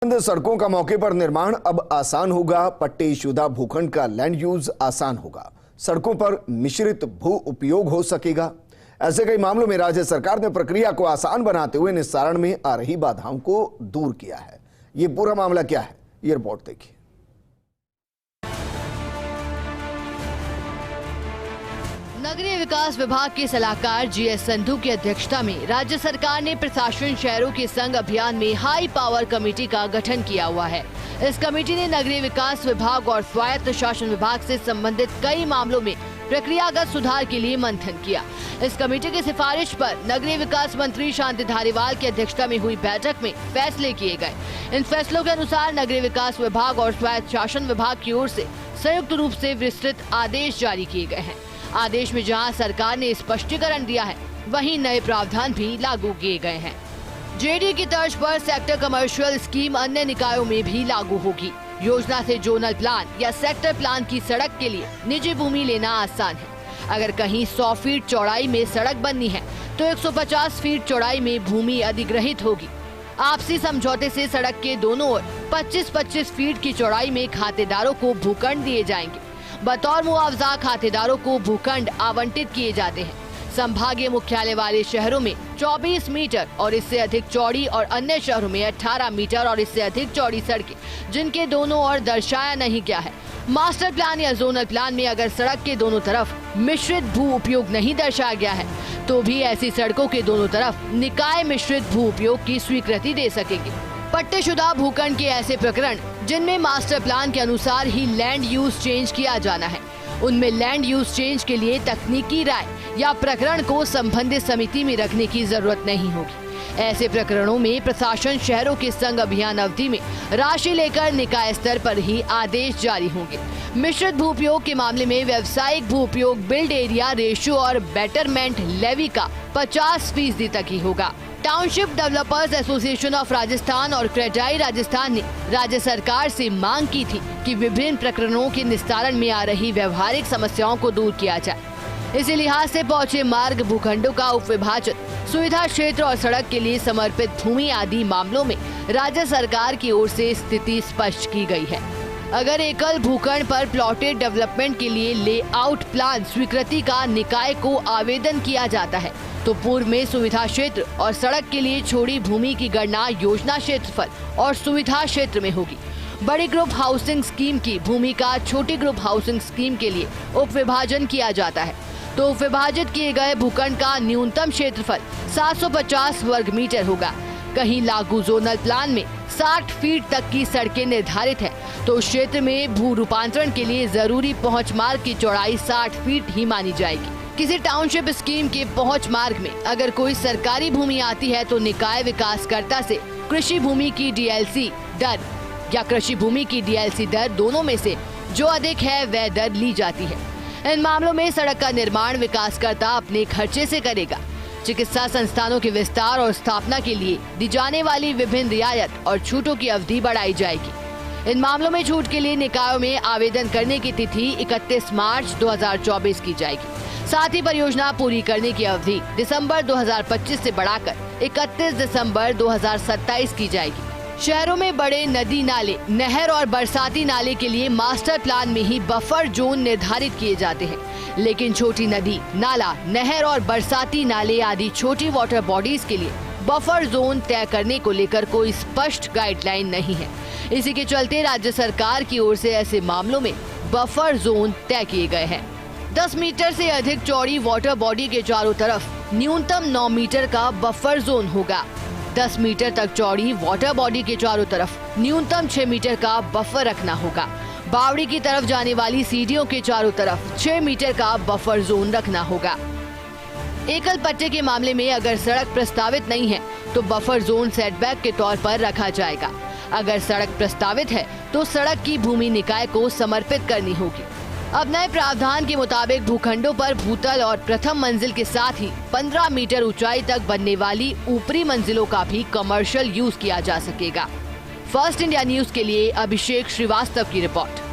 सड़कों का मौके पर निर्माण अब आसान होगा। पट्टेशुदा भूखंड का लैंड यूज आसान होगा। सड़कों पर मिश्रित भू उपयोग हो सकेगा। ऐसे कई मामलों में राज्य सरकार ने प्रक्रिया को आसान बनाते हुए निस्तारण में आ रही बाधाओं को दूर किया है। ये पूरा मामला क्या है, ये रिपोर्ट देखिए। नगरीय विकास विभाग के सलाहकार जीएस संधू की अध्यक्षता में राज्य सरकार ने प्रशासन शहरों के संग अभियान में हाई पावर कमेटी का गठन किया हुआ है। इस कमेटी ने नगरीय विकास विभाग और स्वायत्त शासन विभाग से संबंधित कई मामलों में प्रक्रियागत सुधार के लिए मंथन किया। इस कमेटी की सिफारिश पर नगरीय विकास मंत्री शांति धारीवाल की अध्यक्षता में हुई बैठक में फैसले किए गए। इन फैसलों के अनुसार नगरीय विकास विभाग और स्वायत्त शासन विभाग की ओर से संयुक्त रूप से विस्तृत आदेश जारी किए गए हैं। आदेश में जहां सरकार ने स्पष्टीकरण दिया है, वहीं नए प्रावधान भी लागू किए गए हैं। जेडी की तर्ज पर सेक्टर कमर्शियल स्कीम अन्य निकायों में भी लागू होगी। योजना से जोनल प्लान या सेक्टर प्लान की सड़क के लिए निजी भूमि लेना आसान है। अगर कहीं 100 फीट चौड़ाई में सड़क बननी है तो 150 फीट चौड़ाई में भूमि अधिग्रहित होगी। आपसी समझौते से सड़क के दोनों ओर 25-25 फीट की चौड़ाई में खातेदारों को भूखंड दिए जाएंगे। बतौर मुआवजा खातेदारों को भूखंड आवंटित किए जाते हैं। संभागीय मुख्यालय वाले शहरों में 24 मीटर और इससे अधिक चौड़ी और अन्य शहरों में 18 मीटर और इससे अधिक चौड़ी सड़कें जिनके दोनों ओर दर्शाया नहीं गया है। मास्टर प्लान या जोनल प्लान में अगर सड़क के दोनों तरफ मिश्रित भू उपयोग नहीं दर्शाया गया है तो भी ऐसी सड़कों के दोनों तरफ निकाय मिश्रित भू उपयोग की स्वीकृति दे सकेंगे। पट्टेशुदा भूखंड के ऐसे प्रकरण जिनमें मास्टर प्लान के अनुसार ही लैंड यूज चेंज किया जाना है, उनमें लैंड यूज चेंज के लिए तकनीकी राय या प्रकरण को संबंधित समिति में रखने की जरूरत नहीं होगी। ऐसे प्रकरणों में प्रशासन शहरों के संग अभियान अवधि में राशि लेकर निकाय स्तर पर ही आदेश जारी होंगे। मिश्रित भू उपयोग के मामले में व्यावसायिक भू उपयोग बिल्ड एरिया रेशियो और बेटरमेंट लेवी का 50% तक ही होगा। Township developers association of Rajasthan और क्रेडाई राजस्थान ने राज्य सरकार से मांग की थी कि विभिन्न प्रकरणों के निस्तारण में आ रही व्यवहारिक समस्याओं को दूर किया जाए। इसी लिहाज से पहुंचे मार्ग भूखंडों का उपविभाजन, सुविधा क्षेत्र और सड़क के लिए समर्पित भूमि आदि मामलों में राज्य सरकार की ओर से स्थिति स्पष्ट की गई है। अगर एकल भूखंड पर प्लॉटेड डेवलपमेंट के लिए लेआउट प्लान स्वीकृति का निकाय को आवेदन किया जाता है तो पूर्व में सुविधा क्षेत्र और सड़क के लिए छोड़ी भूमि की गणना योजना क्षेत्रफल और सुविधा क्षेत्र में होगी। बड़ी ग्रुप हाउसिंग स्कीम की भूमि का छोटी ग्रुप हाउसिंग स्कीम के लिए उप विभाजन किया जाता है तो उप विभाजित किए गए भूखंड का न्यूनतम क्षेत्रफल 750 वर्ग मीटर होगा। कहीं लागू जोनल प्लान में 60 फीट तक की सड़कें निर्धारित है तो उस क्षेत्र में भू रूपांतरण के लिए जरूरी पहुंच मार्ग की चौड़ाई 60 फीट ही मानी जाएगी। किसी टाउनशिप स्कीम के पहुंच मार्ग में अगर कोई सरकारी भूमि आती है तो निकाय विकासकर्ता से कृषि भूमि की डीएलसी दर या कृषि भूमि की डीएलसी दर दोनों में से जो अधिक है वह दर ली जाती है। इन मामलों में सड़क का निर्माण विकासकर्ता अपने खर्चे से करेगा। चिकित्सा संस्थानों के विस्तार और स्थापना के लिए दी जाने वाली विभिन्न रियायत और छूटों की अवधि बढ़ाई जाएगी। इन मामलों में छूट के लिए निकायों में आवेदन करने की तिथि 31 मार्च 2024 की जाएगी। साथ ही परियोजना पूरी करने की अवधि दिसंबर 2025 से बढ़ाकर 31 दिसंबर 2027 की जाएगी। शहरों में बड़े नदी नाले, नहर और बरसाती नाले के लिए मास्टर प्लान में ही बफर जोन निर्धारित किए जाते हैं, लेकिन छोटी नदी, नाला, नहर और बरसाती नाले आदि छोटी वाटर बॉडीज के लिए बफर जोन तय करने को लेकर कोई स्पष्ट गाइडलाइन नहीं है। इसी के चलते राज्य सरकार की ओर से ऐसे मामलों में बफर जोन तय किए गए हैं। 10 मीटर से अधिक चौड़ी वाटर बॉडी के चारों तरफ न्यूनतम 9 मीटर का बफर जोन होगा। 10 मीटर तक चौड़ी वाटर बॉडी के चारों तरफ न्यूनतम 6 मीटर का बफर रखना होगा। बावड़ी की तरफ जाने वाली सीढ़ियों के चारों तरफ 6 मीटर का बफर जोन रखना होगा। एकल पट्टे के मामले में अगर सड़क प्रस्तावित नहीं है तो बफर जोन सेटबैक के तौर पर रखा जाएगा। अगर सड़क प्रस्तावित है तो सड़क की भूमि निकाय को समर्पित करनी होगी। अब नए प्रावधान के मुताबिक भूखंडों पर भूतल और प्रथम मंजिल के साथ ही 15 मीटर ऊंचाई तक बनने वाली ऊपरी मंजिलों का भी कमर्शियल यूज किया जा सकेगा। फर्स्ट इंडिया न्यूज के लिए अभिषेक श्रीवास्तव की रिपोर्ट।